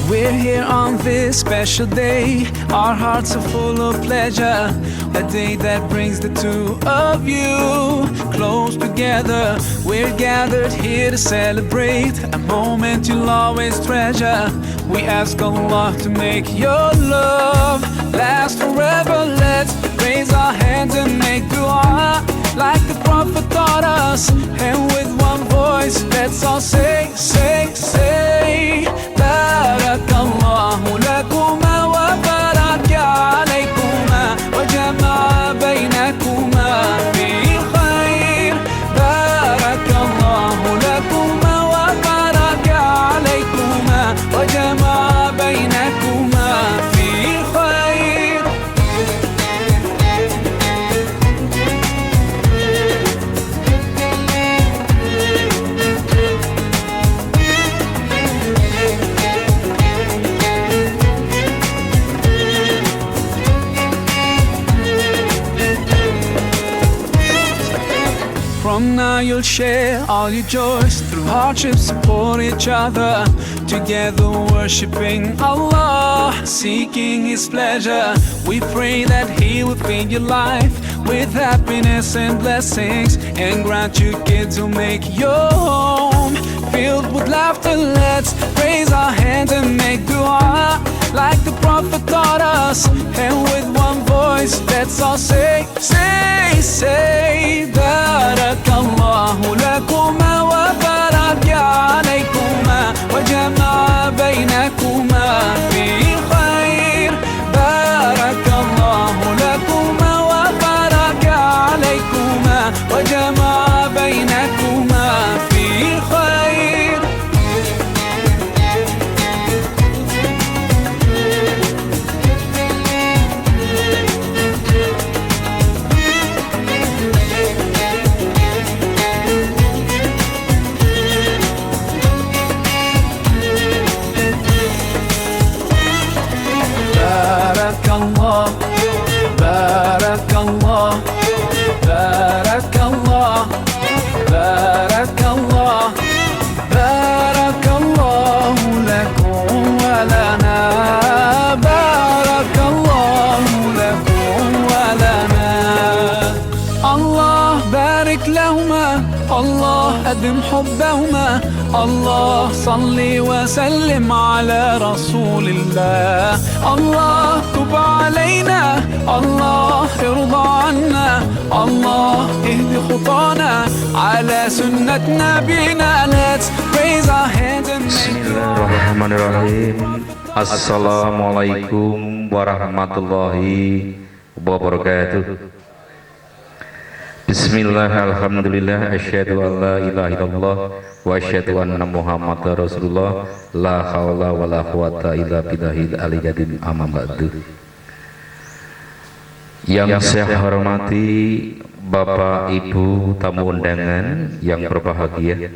We're here on this special day. Our hearts are full of pleasure. A day that brings the two of you close together. We're gathered here to celebrate a moment you'll always treasure. We ask Allah to make your love last forever. Let's raise our hands and make dua like the Prophet taught us. And with one voice, let's all say, say, say, Barakallahu lakuma wa baraka alaykuma wa jama'a baynakuma fi khair. Barakallahu lakuma wa baraka alaykuma wa jama'a baynakuma fi khair. From now you'll share all your joys. Through hardships support each other. Together worshipping Allah, seeking His pleasure. We pray that He will fill your life with happiness and blessings, and grant you kids who make your home filled with laughter. Let's raise our hands and make dua like the Prophet taught us. And with one voice, let's all say, say, say, Barakallahu lakuma wa baraka alaykuma wa jama'a baynakuma fi khair. Barakallahu lakuma wa baraka alaykuma wa jama'a baynakuma fi khair. Barakallah, Barakallah, Barakallah, Barakallah, Barakallahu lakum wa lana. Barakallahu lakum wa lana. Allah barik lahuma, Allah adim hubbahuma. Allah salli wa sallim ala rasulillah. Allah tub alayna, Allah irda anna, Allah ihdi khutana ala sunnat nabina. Let's raise our hands and make Bismillahirrahmanirrahim. Assalamualaikum warahmatullahi wabarakatuh. Bismillah, alhamdulillah, asyhadu an la ilaha illallah wa asyhadu anna muhammadar rasulullah. La haula wa la quwata illa billahil aliyyil amma ba'du. Yang saya hormati Bapak Ibu tamu undangan yang berbahagia,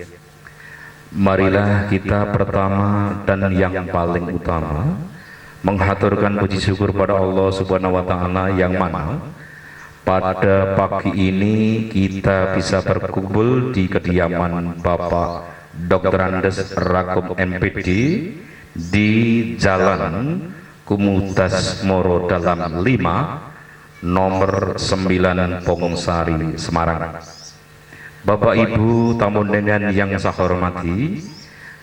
marilah kita pertama dan yang paling utama menghaturkan puji syukur pada Allah Subhanahu wa taala yang mana pada pagi ini kita bisa berkumpul di kediaman Bapak Dr. Andes Rakum MPD di Jalan Kumutas Moro Dalam 5 nomor 9 Pongsari, Semarang. Bapak Ibu tamu undangan yang saya hormati,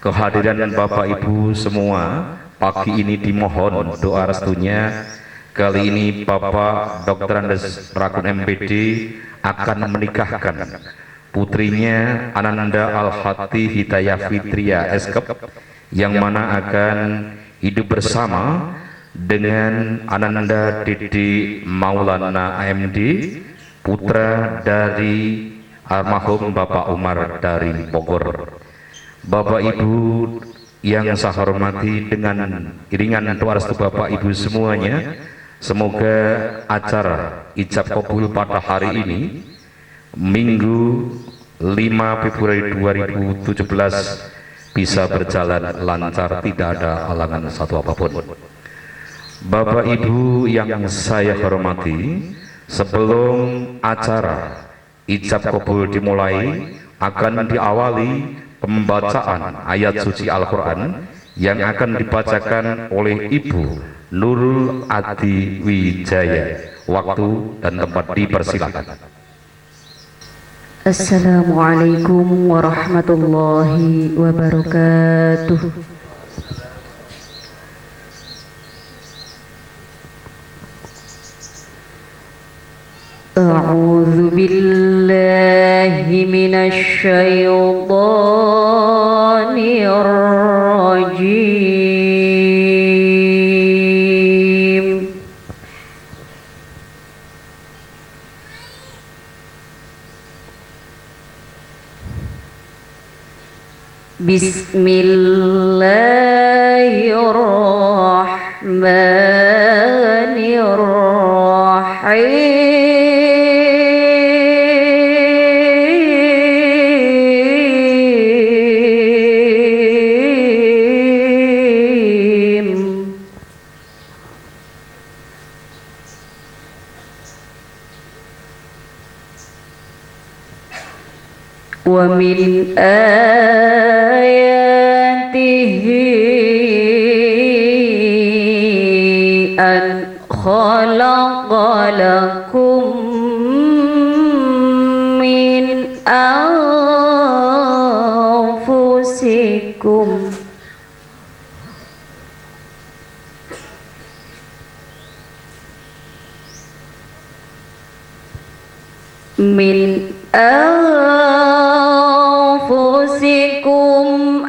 kehadiran Bapak Ibu semua pagi ini dimohon doa restunya. Kali ini Bapak Dr. Andes Rakum MPD akan menikahkan putrinya Ananda Al-Hati Hidayah Fitria Eskep, yang mana akan hidup bersama dengan Ananda Dede Maulana AMD, putra dari almarhum Bapak Umar dari Bogor. Bapak Ibu yang saya hormati, dengan iringan doa restu Bapak Ibu semuanya, semoga acara ijab kabul pada hari ini, Minggu 5 Februari 2017, bisa berjalan lancar, tidak ada halangan satu apapun. Bapak Ibu yang saya hormati, sebelum acara ijab kabul dimulai, akan diawali pembacaan ayat suci Al-Quran yang akan dibacakan oleh Ibu Nurul Adi Wijaya. Waktu dan tempat dipersilakan. Assalamualaikum warahmatullahi wabarakatuh. A'udzu billahi minasy syaithanir rajim. Bismillahirrahmanirrahim. Wa min ayatihi an khalaqa lakum min anfusikum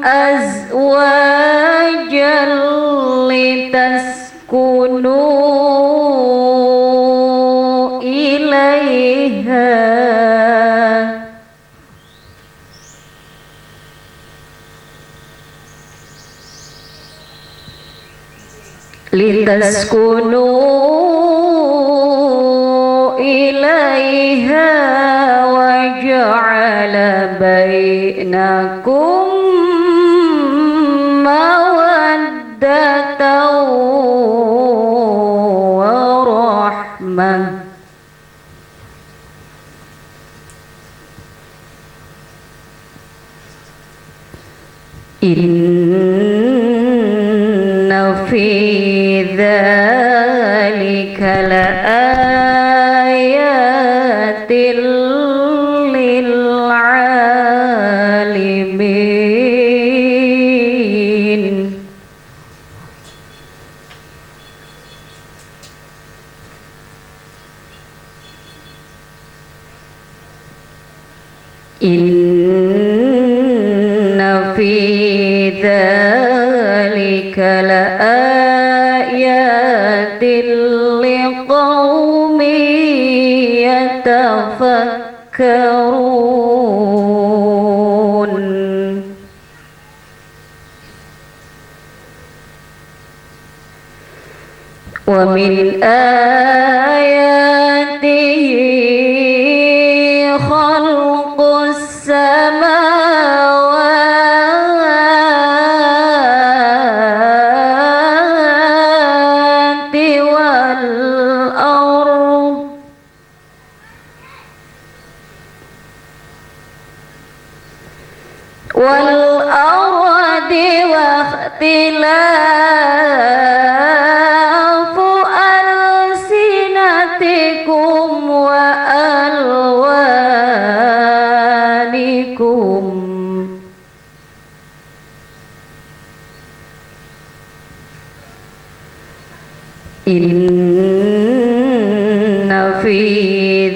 azwajan litaskunu ilaiha wa ja'ala bainakum mawaddatan wa rahmah. Inna fi dzalika laayatil lil alimin. Inna fi dzalika laayatil liqaumin yatafakkarun. Wa min ayatihi khalqus samawati wal ardh wa ikhtilafu alsinatikum wa alwanikum. Inna fi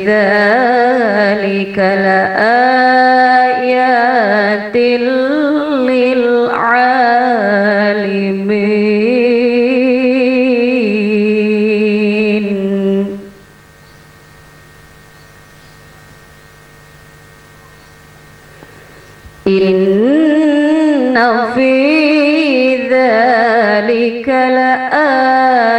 dzalika laayatil lil alimin. ذلك لآيات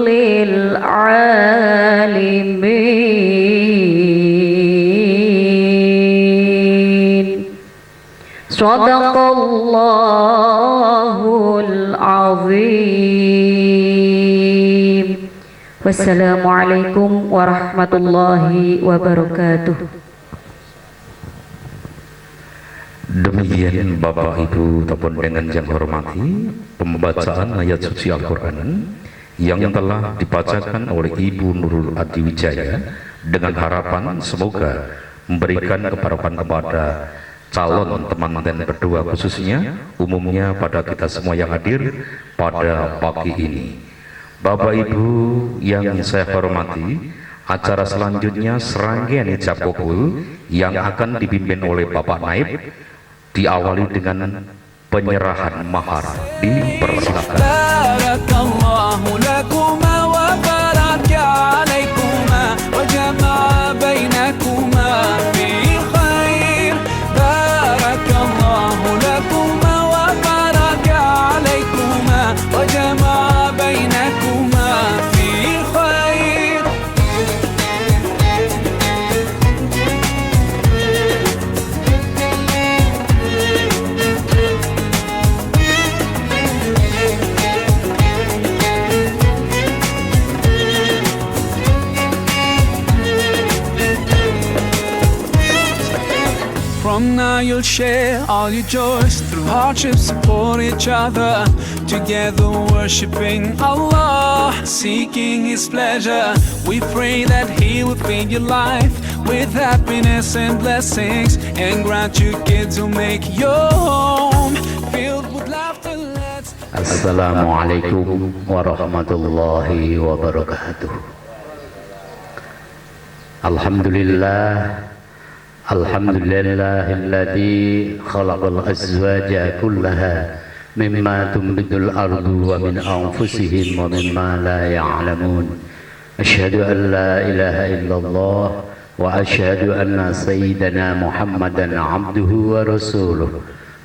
للعالمين. Sadaqallahul azim. Wassalamualaikum warahmatullahi wabarakatuh. Demikian Bapak Ibu ataupun dengan yang hormati pembacaan ayat suci Al-Quran yang telah dibacakan oleh Ibu Nurul Adiwijaya, dengan harapan semoga memberikan keharapan kepada calon teman dan berdua, khususnya umumnya pada kita semua yang hadir pada pagi ini. Bapak Ibu yang saya hormati, acara selanjutnya serangkaian ijab kabul yang akan dipimpin oleh Bapak Naib diawali dengan penyerahan mahar. Dipersilakan. Barakallahu lakuma wa baraka alaikuma wa jama'a bainakuma fi khair. Barakallahu lakuma wa baraka alaikuma wa jama'a bainakuma fi khair. From now you'll share all your joys, through hardships support each other, together worshiping Allah, seeking His pleasure. We pray that He will fill your life with happiness and blessings, and grant you kids who make your home filled with laughter. Let's Assalamualaikum warahmatullahi wabarakatuh. Alhamdulillah, alhamdulillahilladzi khalaqal azwaja kullaha mimma tunbitul ardu wa min anfusihim wa mimma la ya'lamun. Asyhadu an la ilaha illallah wa asyhadu anna sayyidana Muhammadan abduhu wa rasuluh.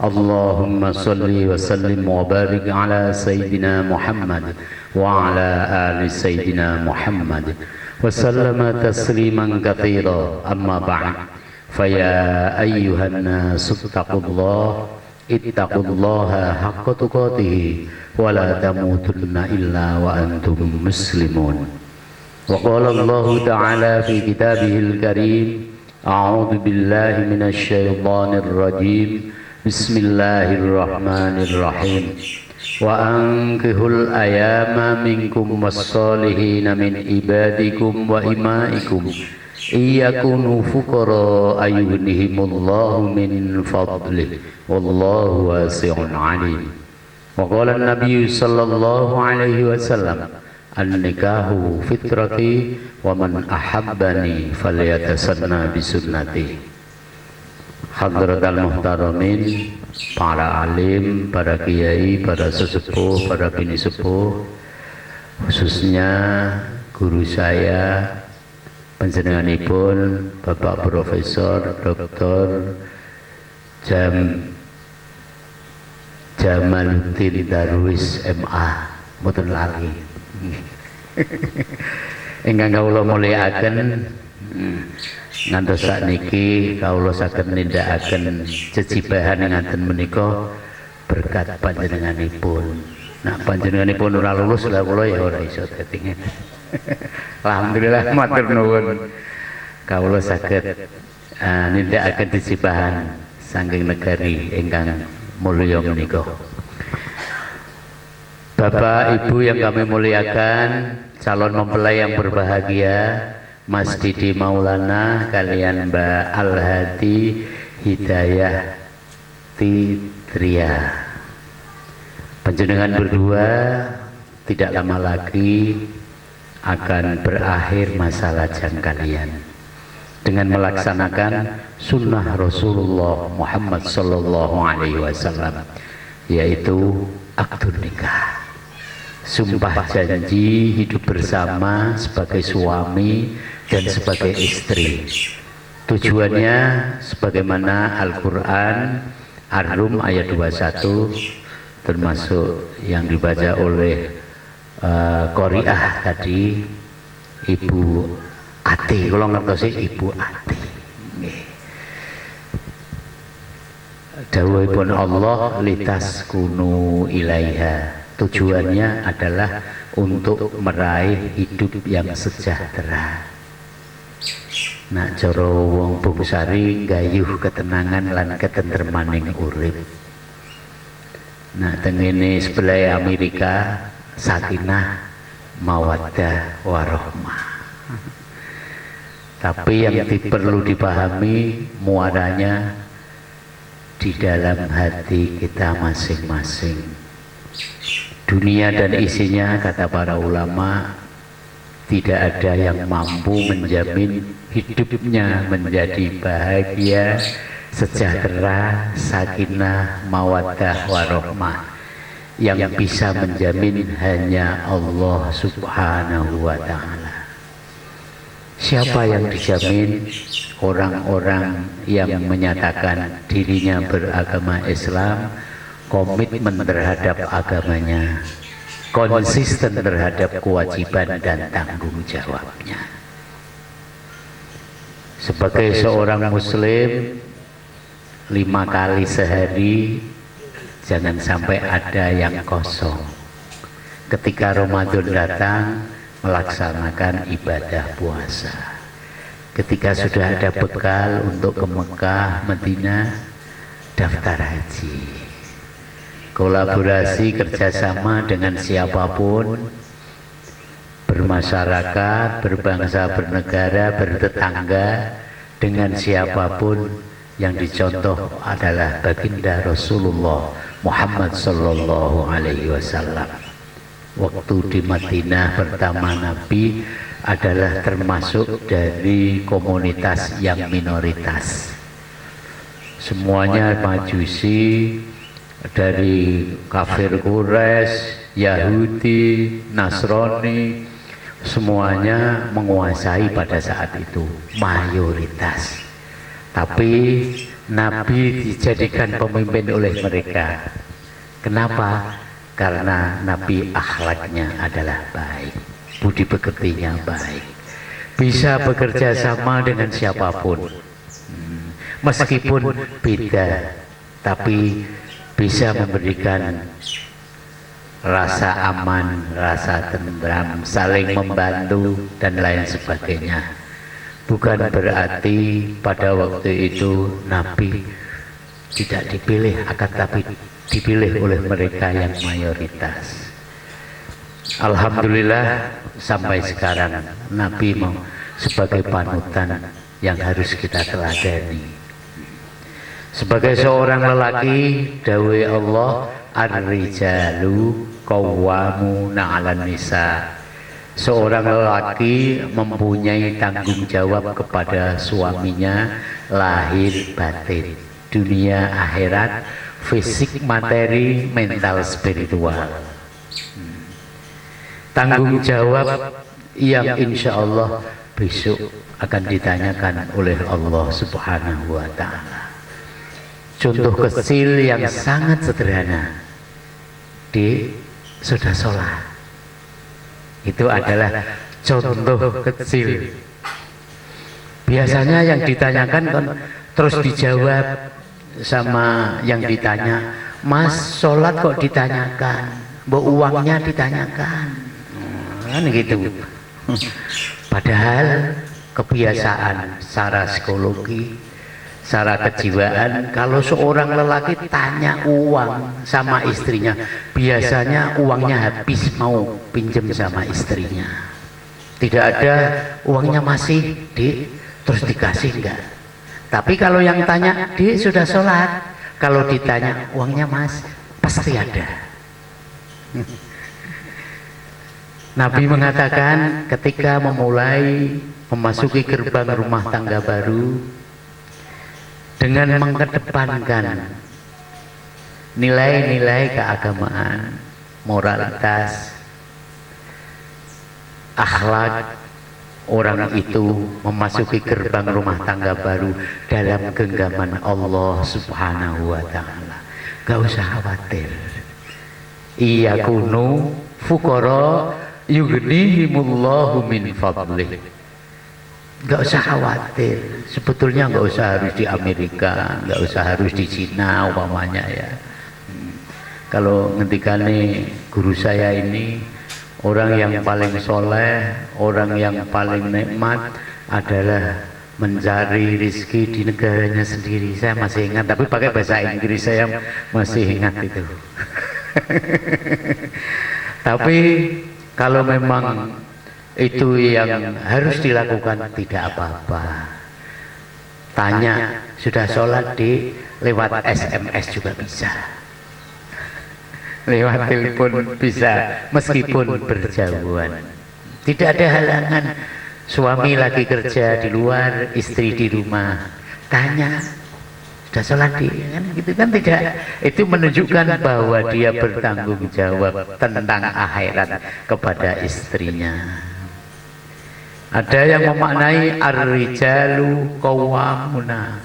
Allahumma salli wa sallim wa barik ala sayyidina Muhammad wa ala ali sayyidina Muhammad wa sallama tasliman katsira. Amma ba'd. Faya ayyuhan nasu ittaqullaha haqqa tuqatih wa la tamutunna illa wa antum muslimun. Wa qala Allah ta'ala fi kitabihil karim, a'udzu billahi minasy syaithanir rajim. Bismillahirrahmanirrahim. Wa ankihul ayama minkum was-solihina min ibadikum wa imaikum iyakunu fuqara ayughnihimullahu min fadlih wallahu wasi'un alim. Wa qala an-nabiy sallallahu alaihi wasallam, an-nikahu fitrati wa man ahabbani falyatasanna bi sunnati. Hadratal muhtaramin, para alim, para kiai, para sesepuh, para bini sepuh, khususnya guru saya panjenenganipun Bapak Profesor Dr. Jamaluddin Darwis MA, mboten lali. Ingkang kawula mulyakaken, ngantos sakniki kawula saged nindakaken jejibahan ngaten menika berkat panjenenganipun. Nah, panjenenganipun ora lulus lah kula ya ora iso dadi ngene. Alhamdulillah, matur nuwun. Kawula saged nindakaken jejibahan saking negari ingkang mulya menika. Bapak Ibu yang kami muliakan, calon mempelai yang berbahagia, Mas Didi Maulana kalian Mbak Al-Hadi Hidayah Titria. Panjenengan berdua tidak lama lagi akan berakhir masa lajang kalian dengan melaksanakan sunnah Rasulullah Muhammad Sallallahu Alaihi Wasallam, yaitu akad nikah. Sumpah janji hidup bersama sebagai suami dan sebagai istri. Tujuannya sebagaimana Al-Quran Ar-Rum ayat 21, termasuk yang dibaca oleh Qoriah tadi, Ibu Ati, kalau ngerti Ibu Ati. Dawuhipun Allah litas kunu ilaiha, tujuannya adalah untuk meraih hidup yang sejahtera. Nak cara wong Bungsari gayuh ketenangan lan ketentremaning urip. Nak tengene sebelah Amerika sakinah mawaddah warahmah. Tapi yang perlu dipahami muaranya di dalam hati kita masing-masing. Dunia dan isinya, kata para ulama, tidak ada yang mampu menjamin hidupnya menjadi bahagia, sejahtera, sakinah, mawaddah, warahmah. Yang bisa menjamin hanya Allah Subhanahu wa Ta'ala. Siapa yang dijamin? Orang-orang yang menyatakan dirinya beragama Islam, komitmen terhadap agamanya, konsisten terhadap kewajiban dan tanggung jawabnya. Sebagai seorang muslim, 5 kali sehari jangan sampai ada yang kosong. Ketika Ramadan datang, melaksanakan ibadah puasa. Ketika sudah ada bekal untuk ke Mekah, Madinah, daftar haji. Kolaborasi kerjasama dengan siapapun, bermasyarakat, berbangsa, bernegara, bertetangga dengan siapapun, yang dicontoh adalah baginda Rasulullah Muhammad sallallahu alaihi wasallam. Waktu di Madinah pertama Nabi adalah termasuk dari komunitas yang minoritas. Semuanya Majusi, dari kafir Quraisy, Yahudi, Nasrani, semuanya menguasai pada saat itu, mayoritas. Tapi Nabi dijadikan pemimpin oleh mereka. Kenapa? Karena Nabi akhlaknya adalah baik, budi pekertinya baik, bisa bekerja sama dengan siapapun, meskipun beda, tapi bisa memberikan rasa aman, rasa tentram, saling membantu dan lain sebagainya. Bukan berarti pada waktu itu Nabi tidak dipilih, akan tapi dipilih oleh mereka yang mayoritas. Alhamdulillah sampai sekarang Nabi mau sebagai panutan yang harus kita teladani. Sebagai seorang lelaki, dawuh Allah, ar-rijalu qawwamuna 'alan nisa. Seorang lelaki mempunyai tanggung jawab kepada suaminya, lahir batin, dunia akhirat, fisik materi, mental spiritual. Tanggung jawab yang insya Allah besok akan ditanyakan oleh Allah Subhanahu wa Ta'ala. Contoh kecil yang sangat sederhana, sudah sholat, itu adalah contoh kecil. Biasanya yang ditanyakan kan terus dijawab sama yang ditanya, Mas sholat kok ditanyakan, uangnya ditanyakan, kan gitu. Padahal kebiasaan secara psikologi, secara kejiwaan, kalau seorang lelaki tanya uang sama istrinya, biasanya uangnya habis mau pinjam sama istrinya. Tidak ada uangnya masih, terus dikasih enggak. Tapi kalau yang tanya, sudah sholat, kalau ditanya uangnya Mas, pasti ada. Nabi mengatakan ketika memasuki gerbang rumah tangga baru, dengan mengedepankan nilai-nilai keagamaan, moralitas, akhlak, orang itu memasuki gerbang rumah tangga baru dalam genggaman Allah Subhanahu wa Ta'ala. Gak usah khawatir, iyakunu fuqara yughnihimullahu min fadlih. Nggak usah khawatir, sebetulnya nggak usah harus di Amerika, nggak usah harus di Cina umpamanya ya. Kalau ngendikane guru saya ini, orang yang paling soleh, orang yang paling nikmat adalah mencari rizki di negaranya sendiri. Saya masih ingat, tapi pakai bahasa Inggris, saya masih ingat itu. Tapi kalau memang itu yang harus dilakukan, tidak apa-apa. Tanya, sudah sholat di lewat SMS juga bisa, lewat telepon bisa, meskipun berjauhan. Tidak ada halangan. Suami lagi kerja di luar, istri di rumah, tanya, sudah sholat di, kan gitu kan? Tidak, itu menunjukkan bahwa dia bertanggung jawab tentang akhirat kepada istrinya. Ada yang memaknai ar-rijalu qawwamuna,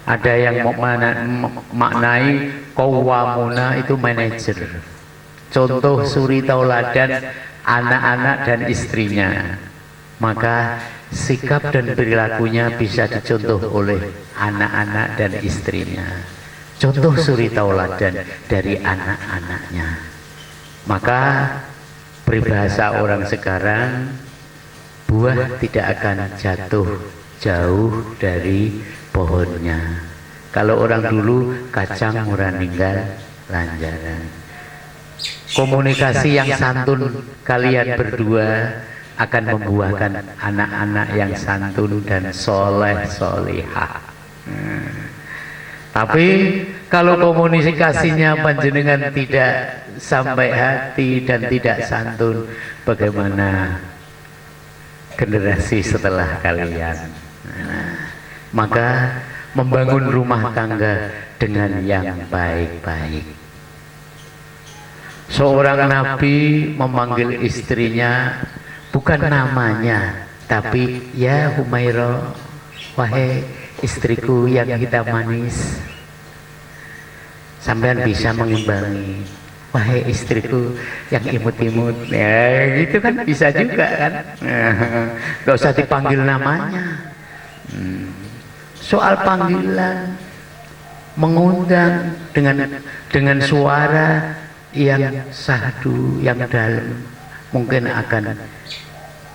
ada yang memaknai qawwamuna itu manajer. Contoh suri tauladan anak-anak dan istrinya, maka sikap dan perilakunya bisa dicontoh oleh anak-anak dan istrinya. Contoh suri tauladan dari anak-anaknya. Maka peribahasa orang sekarang, buah tidak akan jatuh jauh dari pohonnya. Kalau orang dulu, kacang murah ninggal lanjaran. Komunikasi yang santun kalian berdua akan membuahkan anak-anak yang santun dan soleh solihah. Tapi kalau komunikasinya panjenengan tidak sampai hati dan tidak santun, bagaimana generasi setelah kalian? Maka membangun rumah tangga dengan yang baik-baik. Seorang nabi memanggil istrinya bukan namanya, tapi ya Humaira, wahai istriku yang hitam manis. Sampean bisa mengimbangi, wahai istriku yang imut-imut, ya gitu kan, bisa juga kan. Gak usah dipanggil namanya. Soal panggilan, mengundang dengan suara yang sahdu, yang dalam, mungkin akan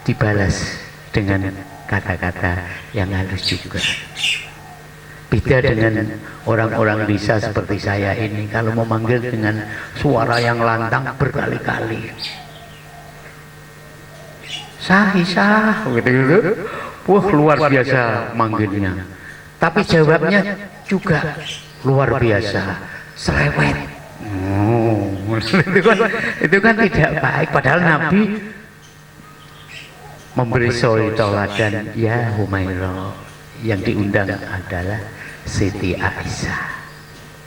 dibalas dengan kata-kata yang halus juga. Beda dengan orang-orang bisa seperti saya ini, kalau memanggil dengan suara yang lantang berkali-kali, sah gitu, wah luar biasa manggilnya. Tapi jawabnya juga luar biasa, serewet. Itu kan tidak baik. Padahal Nabi memberi suri tauladan, ya Humaira. Yang diundang adalah Siti Aisyah,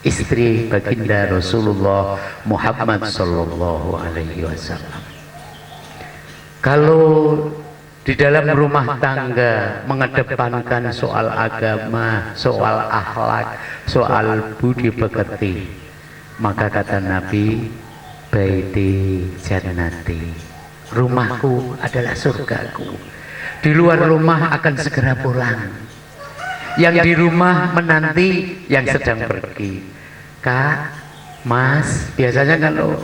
istri baginda Rasulullah Muhammad sallallahu alaihi wasallam. Kalau di dalam rumah tangga mengedepankan soal agama, soal akhlak, soal budi pekerti, maka kata Nabi, baiti jannati, rumahku adalah surgaku. Di luar rumah akan segera pulang, yang di rumah menanti yang sedang pergi. Kak, Mas, biasanya kalau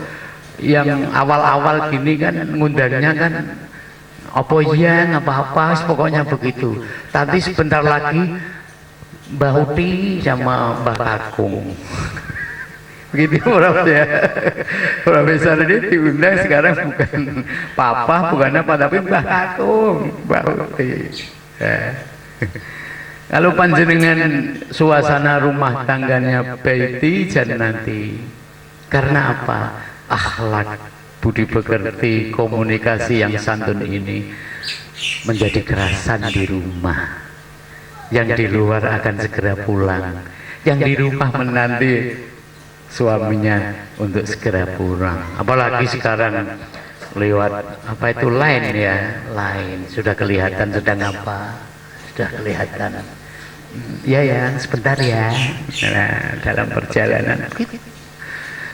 yang awal-awal gini kan ngundangnya kan apa iya apa-apa, pokoknya begitu. Tapi sebentar lagi Mbah Uti sama Mbah Kakung. Begitu orang ya. Orang besar ini diundang sekarang bukan papa, bukan apa, tapi Mbah Kakung, Mbah Uti. Kalau panjenengan suasana rumah tangganya baiti jannati, karena apa? Akhlak, budi pekerti, komunikasi yang santun ini menjadi kerasan di rumah. Yang di luar akan segera pulang, yang di rumah menanti suaminya untuk segera pulang. Apalagi sekarang lewat apa itu line ya, line sudah kelihatan sedang apa, sudah kelihatan. Ya ya, sebentar ya. Nah, dalam perjalanan.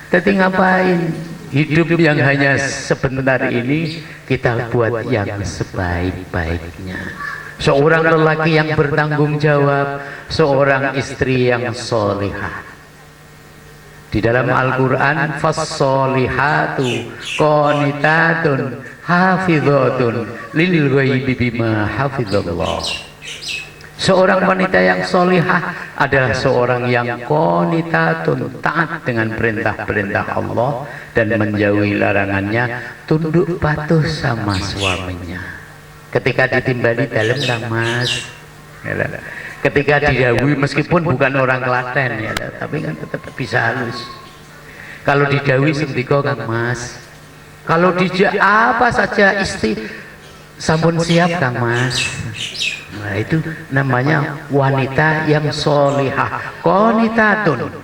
Tapi ngapain? Hidup yang hanya sebentar ini kita buat yang sebaik-baiknya. Seorang lelaki yang bertanggung jawab, seorang istri yang solihah. Di dalam Al-Quran, fas-solihatu qanitatun hafidhatun lil ghaibi bima hafidhallah. Seorang wanita yang solihah adalah seorang yang qanitatun, taat dengan perintah-perintah Allah dan menjauhi larangannya, tunduk patuh sama suaminya. Ketika ditimbali dalam Kang Mas, ketika didhawuhi meskipun bukan orang Klaten ya, tapi kan tetap bisa halus. Kalau didhawuhi sendika Kang Mas, kalau dijak apa saja istri sampun siap Kang Mas. Nah itu namanya wanita yang solihah, qanitatun.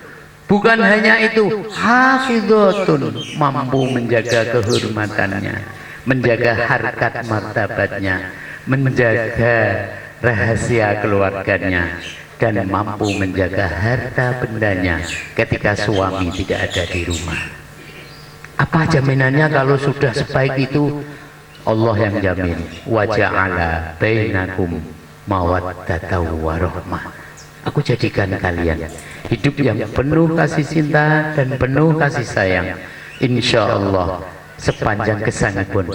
Bukan hanya itu, hafidhatun, mampu menjaga kehormatannya, menjaga harkat martabatnya, menjaga rahasia keluarganya, dan mampu menjaga harta bendanya ketika suami tidak ada di rumah. Apa jaminannya kalau sudah sebaik itu? Allah yang jamin. Wa ja'ala bainakum mawaddatan warahmah. Aku jadikan kalian hidup yang penuh kasih cinta dan penuh kasih sayang. Insya Allah sepanjang kesanipun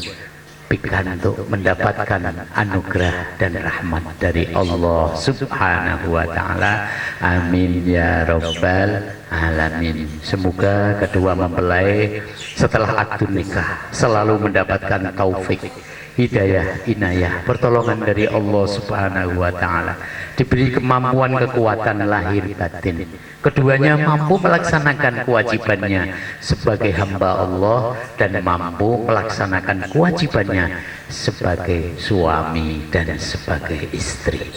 pikantuk mendapatkan anugerah dan rahmat dari Allah Subhanahu wa Ta'ala. Amin ya Rabbal Alamin. Semoga kedua mempelai setelah akad nikah selalu mendapatkan taufik, hidayah, inayah, pertolongan dari Allah Subhanahu wa Ta'ala, diberi kemampuan kekuatan lahir batin. Keduanya mampu melaksanakan kewajibannya sebagai hamba Allah dan mampu melaksanakan kewajibannya sebagai suami dan sebagai istri.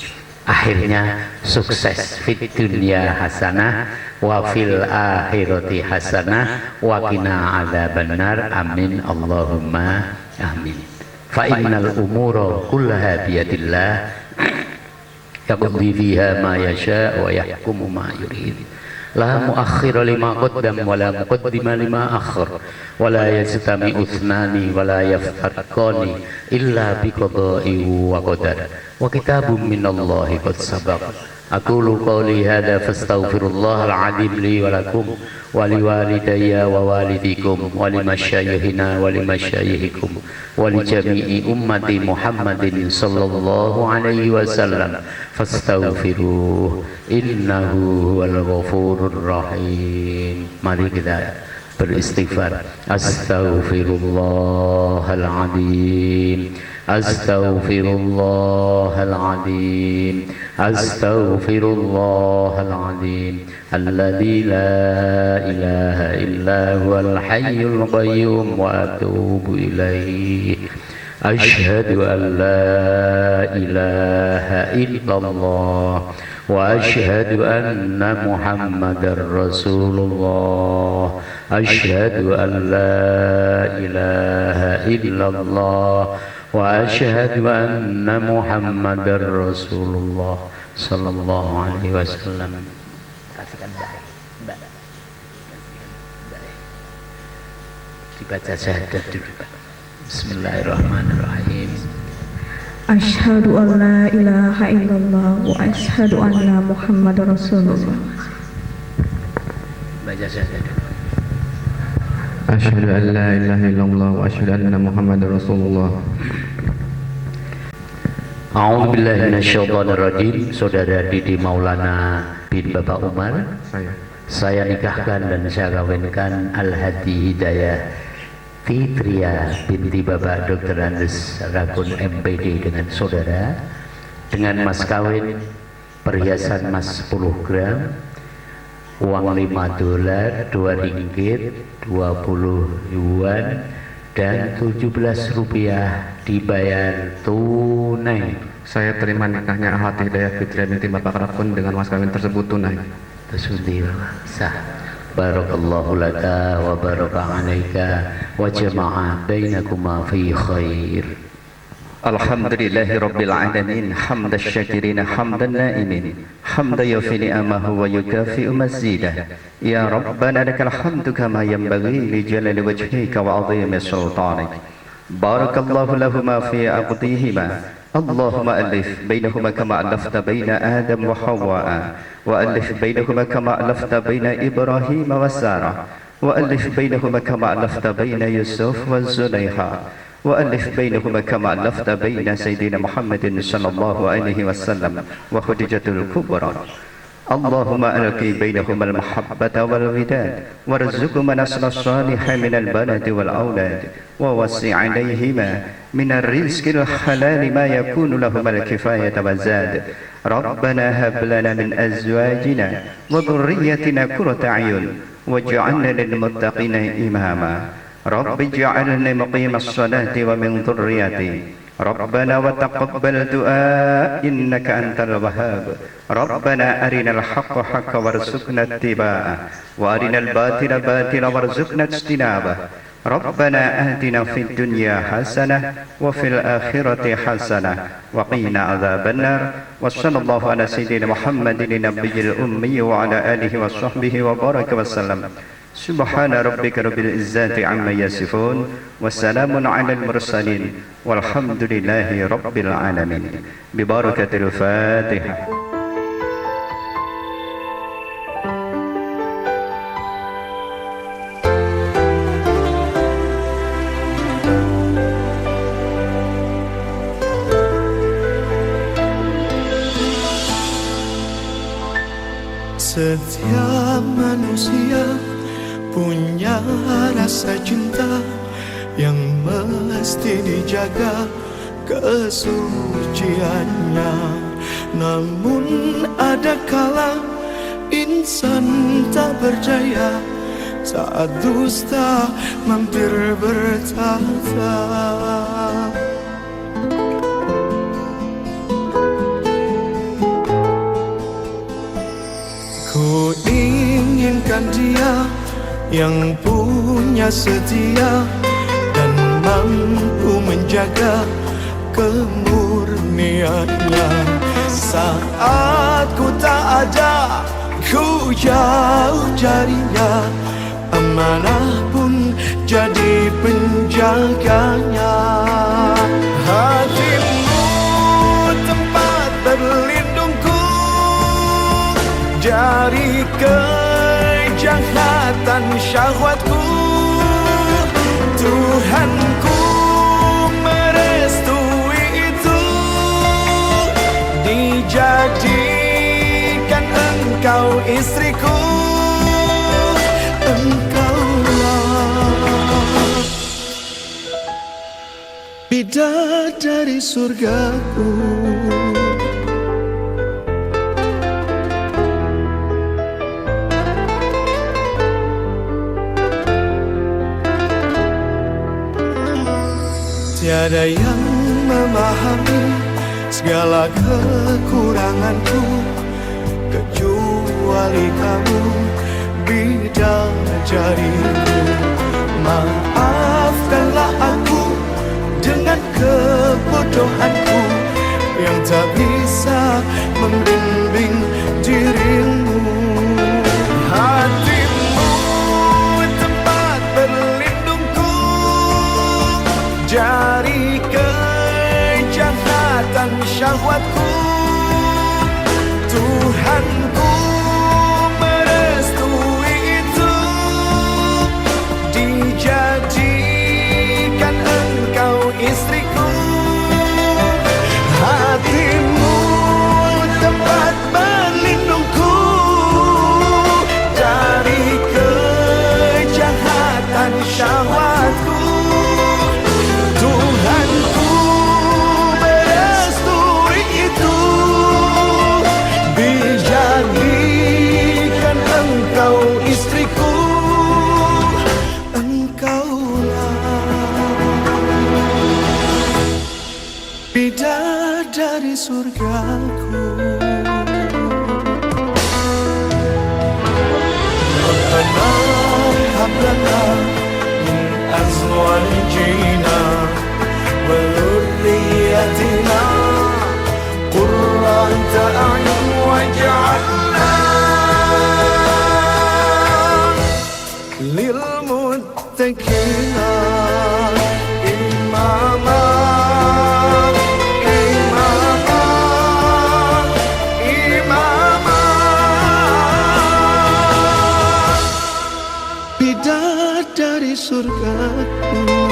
Akhirnya sukses fit dunya hasanah wa fil akhirati hasanah wa qina adzabannar. Amin Allahumma amin. Fa innal umura kullaha biyadillah yaqdi fiha ma yasha wa yahkumu ma yurid. La muakhkhira lima qaddam wa la muqaddima lima akhir wa la yajtami'u ithnani wa la yaftariqani illa biqada'i wa qadar wa kitabun minallahi qad sabaq. Aqulu qawli hadha fastaghfirullahal azim li wa lakum wa liwalidayya wa walidikum wa limasyayikhina wa limasyayikhikum wa li jami'i ummati Muhammadin sallallahu alaihi wasallam fastaghfiruh innahu huwal ghafurur rahim. Mari kita beristighfar. Astaghfirullahal azim, astaghfirullahal azim, astaghfirullahal azim, alladzi la ilaha illa huwal hayyul qayyum wa atubu ilaihi. Asyhadu an la ilaha illallah wa asyhadu anna Muhammadar Rasulullah. Asyhadu an la ilaha illallah wa asyhadu anna Muhammadar Rasulullah sallallahu alaihi wasallam. Kasihkan Mbak. Dibaca syahadat dulu, Pak. Bismillahirrahmanirrahim. Asyhadu an la ilaha illallah wa asyhadu anna Muhammadar Rasulullah. Baca syahadat dulu. Asyhadu an la ilaha illallah wa asyhadu anna Muhammadar Rasulullah. A'udzu billahi minasyaitonir rajim. Saudara Didi Maulana bin Bapak Umar, saya nikahkan dan saya kawinkan Al-Hadi Hidayah Fitria binti Bapak Dr. Andes Rakun MPD dengan saudara, dengan mas kawin perhiasan emas 10 gram, uang $5, 2 ringgit, 20 yuan, dan 17 rupiah dibayar tunai. Saya terima nikahnya Al-Hadi Hidayah Fitria binti Bapak Rakun dengan mas kawin tersebut tunai. Tasbih sah. Barakallahu laka wa baraka alaika wa jama'a bainakuma fi khair. Alhamdulillahi Rabbil Alamin hamda syakirina hamdan na'imin hamda yufi ni'amahu wa yukafi'u mazidah ya Rabbana lakal hamdu kama yanbaghi li jalali wajhika wa 'azimi sultanik barakallahu lahuma fi aqdihima Allahumma alif bainahuma kama alafta baina Adam wa Hawa wa alif bainahuma kama alafta baina Ibrahim wa Sarah wa alif bainahuma kama alafta baina Yusuf wa Zulaikha وألف بينهما كما ألفت بين سيدنا محمد صلى الله عليه وسلم وخديجة الكبرى اللهم ألقي بينهما المحبة والوداد وارزقهما نسل الصالح من البلد والأولاد ووسع عليهما من الرزق الحلال ما يكون لهما الكفاية والزاد ربنا هب لنا من أزواجنا وذريتنا قرة أعين واجعلنا للمتقين إماما رب اجعلني مقيم الصلاة ومن ذريتي ربنا وتقبل دعاء إنك أنت الوهاب ربنا أرنا الحق حقا وارزقنا اتباعه وأرنا الباطل باطلا وارزقنا اجتنابه ربنا آتنا في الدنيا حسنة وفي الآخرة حسنة وقنا عذاب النار وصلى الله على سيدنا محمد النبي الأمي وعلى آله وصحبه وبارك وسلم سبحان ربك رب العزة عما يصفون وسلام على المرسلين والحمد لله رب العالمين ببركة الفاتحة. Setiap manusia punya rasa cinta yang mesti dijaga kesuciannya. Namun ada kala insan tak berdaya saat dusta mampir bertata. Ku inginkan dia yang punya setia dan mampu menjaga kemurniannya. Saat ku tak ada, ku jauh darinya, amanah pun jadi penjaganya. Hatimu tempat berlindungku dari kejahatan syahwatku. Tuhanku merestui itu, dijadikan engkau istriku. Engkaulah bidadari surgaku. Tiada yang memahami segala kekuranganku kecuali kamu, bidadariku. Maafkanlah aku dengan kebodohanku yang tak bisa membimbing dirimu. Hatimu tempat berlindungku dari kejahatan syahwatku. Tuhanku merestui itu, dijadikan engkau istriku. Hatimu tempat berlindungku dari kejahatan syahwatku. Tuhanku merestui itu, dijadikan engkau istriku. Engkaulah bidadari surgaku. Rabbana hab lana min azwajina wa dhurriyyatina tekina imama imama imama bidadari surgaku.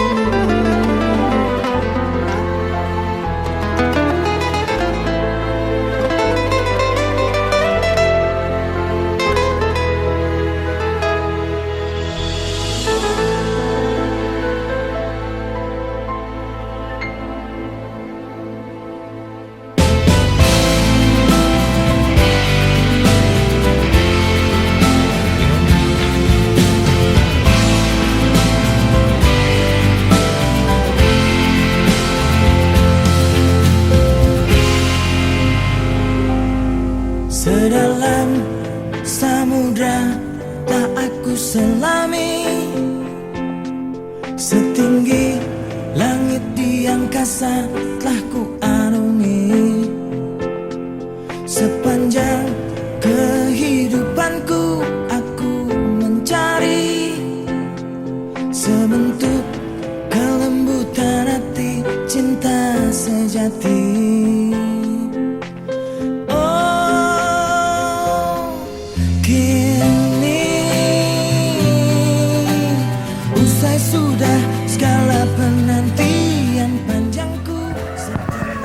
Sedalam samudra tak aku selami, setinggi langit di angkasa telah ku arungi. Sepanjang kehidupanku aku mencari sebentuk kelembutan hati, cinta sejati.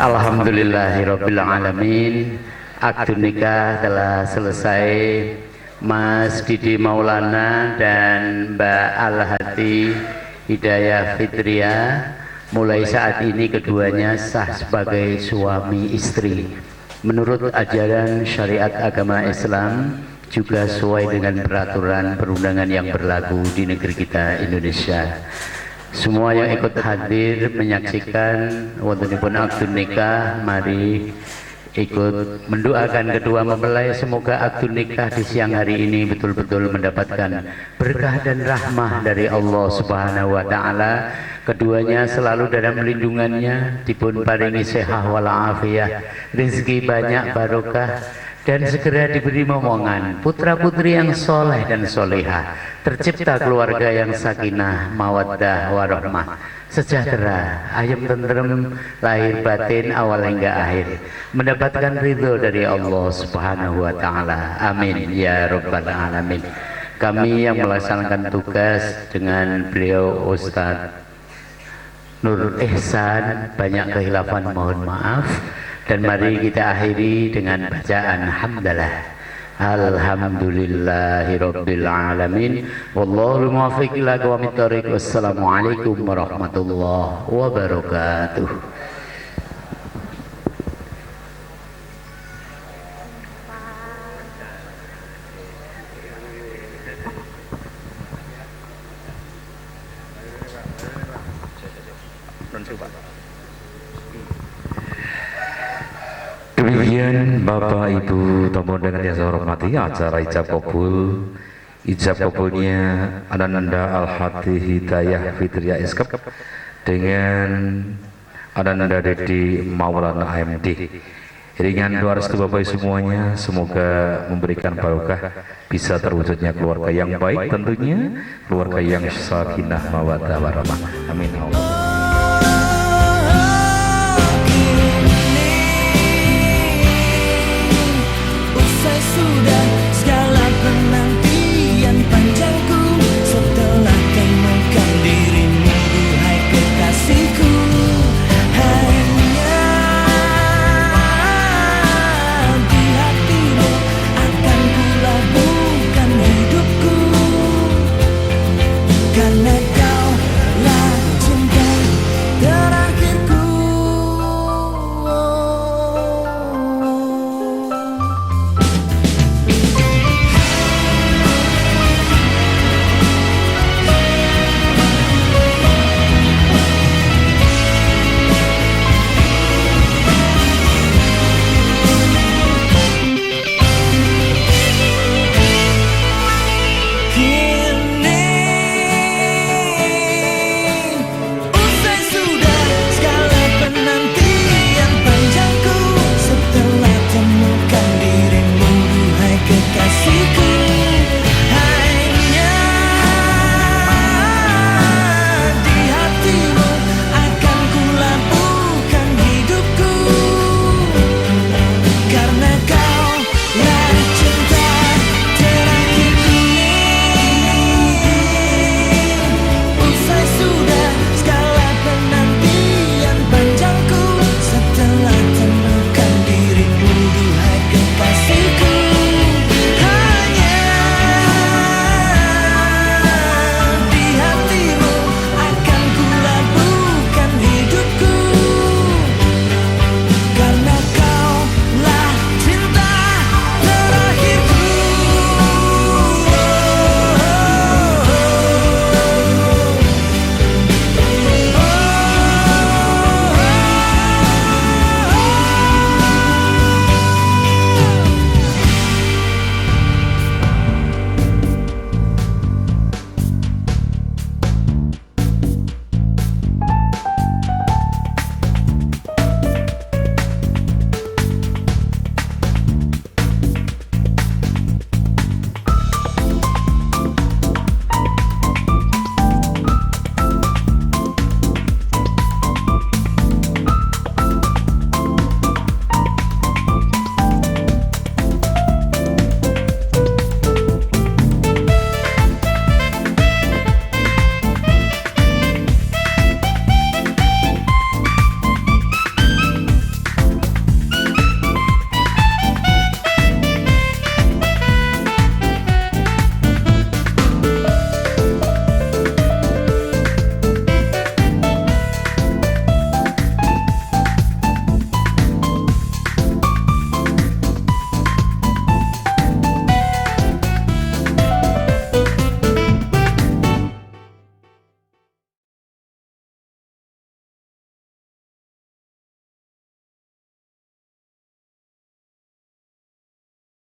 Alhamdulillahirabbil alamin. Akad nikah telah selesai. Mas Didi Maulana dan Mbak Al-Hati Hidayah Fitria, mulai saat ini keduanya sah sebagai suami istri menurut ajaran syariat agama Islam, juga sesuai dengan peraturan perundangan yang berlaku di negeri kita Indonesia. Semua yang ikut hadir menyaksikan wontenipun akad nikah, mari ikut mendoakan kedua mempelai, semoga akad nikah di siang hari ini betul-betul mendapatkan berkah dan rahmah dari Allah Subhanahu wa taala. Keduanya selalu dalam lindungannya, dipun paringi sehat walafiat, rezeki banyak barokah, dan segera diberi momongan putra putri yang soleh dan solehah, tercipta keluarga yang sakinah mawaddah warahmah, sejahtera, ayam tentrem lahir batin awal hingga akhir, mendapatkan ridho dari Allah Subhanahu wa taala. Amin ya rabbal alamin. Kami yang melaksanakan tugas dengan beliau Ustadz Nur Ihsan banyak kehilafan, mohon maaf. Dan mari kita akhiri dengan bacaan hamdalah. Alhamdulillahirabbil alamin. Wallahu muwaffiq ila aqwamit thoriq. Wassalamualaikum warahmatullahi wabarakatuh. Demikian Bapak Ibu tamu dengan yang saya hormati, acara ijab kabulnya Ananda Al-Hati Hidayah Fitria SKP dengan Ananda Dedi Maulana AMD. Iringan doa restu Bapak semuanya, semoga memberikan barokah, bisa terwujudnya keluarga yang baik, tentunya keluarga yang sakinah mawaddah warahmah. Amin.